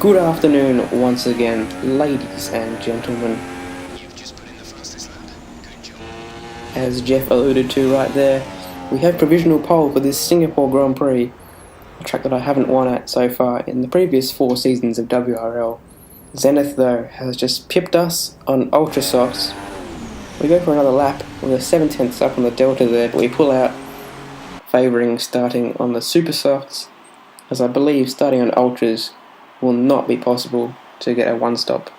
Good afternoon once again, ladies and gentlemen. You've just put in the fastest lap. Good job. As Jeff alluded to right there, we have provisional pole for this Singapore Grand Prix, a track that I haven't won at so far in the previous 4 seasons of WRL. Zenith, though, has just pipped us on ultra softs. We go for another lap with a 7/10 up on the delta there, but we pull out, favouring starting on the super softs, as I believe starting on ultras will not be possible to get a one-stop.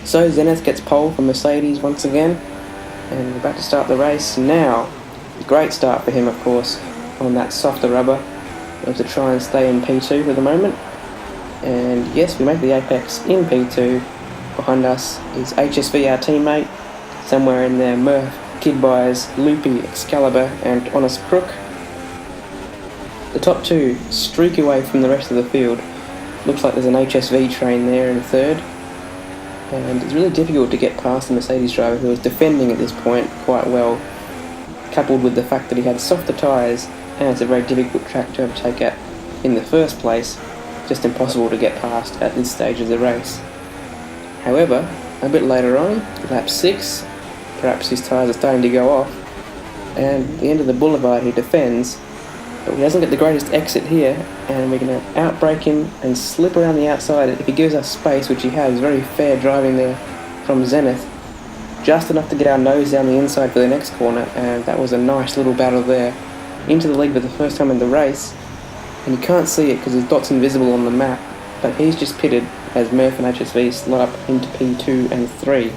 So Zenith gets pole from Mercedes once again, and we're about to start the race now. Great start for him, of course, on that softer rubber, to try and stay in P2 for the moment. And yes, we make the apex in P2. Behind us is HSV, our teammate, somewhere in there Murph, Kid Buyers, Loopy, Excalibur and Honest Crook. The top two streak away from the rest of the field. Looks like there's an HSV train there in third, and it's really difficult to get past the Mercedes driver, who was defending at this point quite well, coupled with the fact that he had softer tyres and it's a very difficult track to overtake at in the first place. Just impossible to get past at this stage of the race. However, a bit later on, lap 6, perhaps his tyres are starting to go off, and at the end of the boulevard he defends, but he doesn't get the greatest exit here, and we're going to outbrake him and slip around the outside if he gives us space, which he has. Very fair driving there from Zenith, just enough to get our nose down the inside for the next corner, and that was a nice little battle there. Into the lead for the first time in the race, and you can't see it because his dot's invisible on the map, but he's just pitted as Murph and HSV slot up into P2 and 3.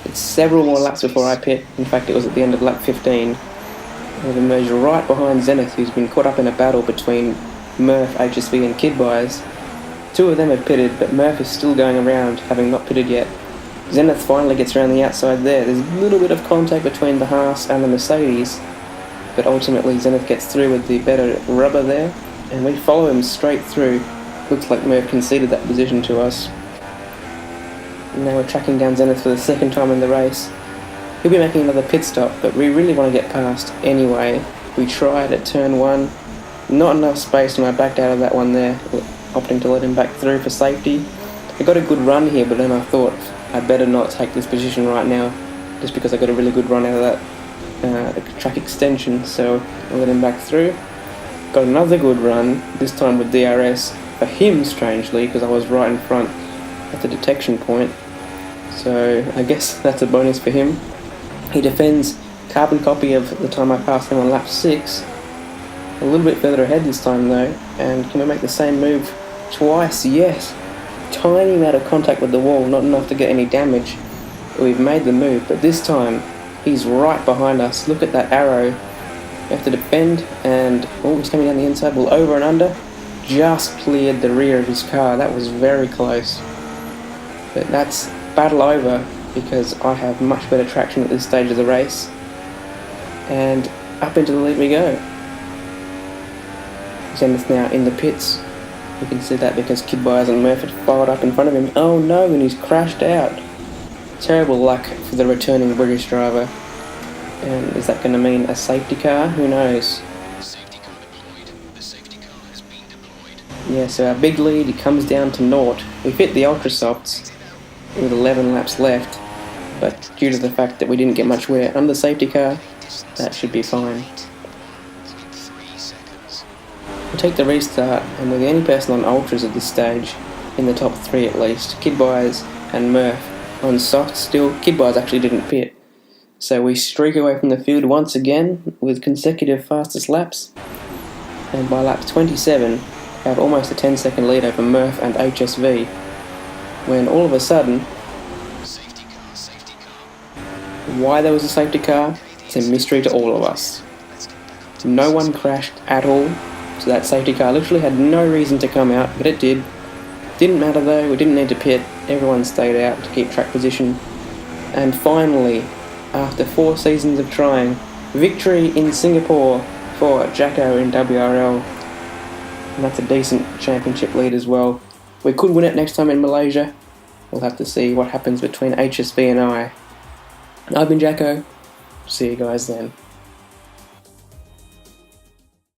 It's several more laps before I pit. In fact, it was at the end of lap 15. We've emerged right behind Zenith, who's been caught up in a battle between Murph, HSV and Kid Buyers. 2 of them have pitted, but Murph is still going around, having not pitted yet. Zenith finally gets around the outside there. There's a little bit of contact between the Haas and the Mercedes, but ultimately Zenith gets through with the better rubber there, and we follow him straight through. Looks like Murph conceded that position to us. Now we're tracking down Zenith for the second time in the race. He'll be making another pit stop, but we really want to get past anyway. We tried at turn 1, not enough space, and I backed out of that one there, opting to let him back through for safety. I got a good run here, but then I thought I'd better not take this position right now, just because I got a really good run out of that track extension, so I let him back through. Got another good run, this time with DRS, for him strangely, because I was right in front at the detection point, so I guess that's a bonus for him. He defends carbon copy of the time I passed him on lap 6, a little bit further ahead this time though, and can we make the same move twice? Yes! Tiny amount of contact with the wall, not enough to get any damage, but we've made the move, but this time he's right behind us. Look at that arrow. We have to defend, and oh, he's coming down the inside. Well, over and under. Just cleared the rear of his car. That was very close. But that's battle over, because I have much better traction at this stage of the race. And up into the lead we go. Zenith now in the pits. You can see that because Kid Buyers and Murph had fired up in front of him. Oh no, and he's crashed out. Terrible luck for the returning British driver. And is that going to mean a safety car? Who knows? Safety car deployed. The safety car has been deployed. Yeah, so our big lead comes down to naught. We fit the ultra softs with 11 laps left, but due to the fact that we didn't get much wear under the safety car, that should be fine. 3 seconds. We'll take the restart, and we're the only person on ultras at this stage, in the top 3 at least. Kid Buyers and Murph on soft still. Kid Buyers actually didn't pit. So we streak away from the field once again with consecutive fastest laps, and by lap 27 have almost a 10-second lead over Murph and HSV, when all of a sudden, Safety car, safety car. why there was a safety car, it's a mystery to all of us. No one crashed at all, so that safety car literally had no reason to come out, but it did. Didn't matter though, we didn't need to pit, everyone stayed out to keep track position. And finally, after 4 seasons of trying, victory in Singapore for Jacko in WRL. And that's a decent championship lead as well. We could win it next time in Malaysia. We'll have to see what happens between HSV and I. I've been Jacko. See you guys then.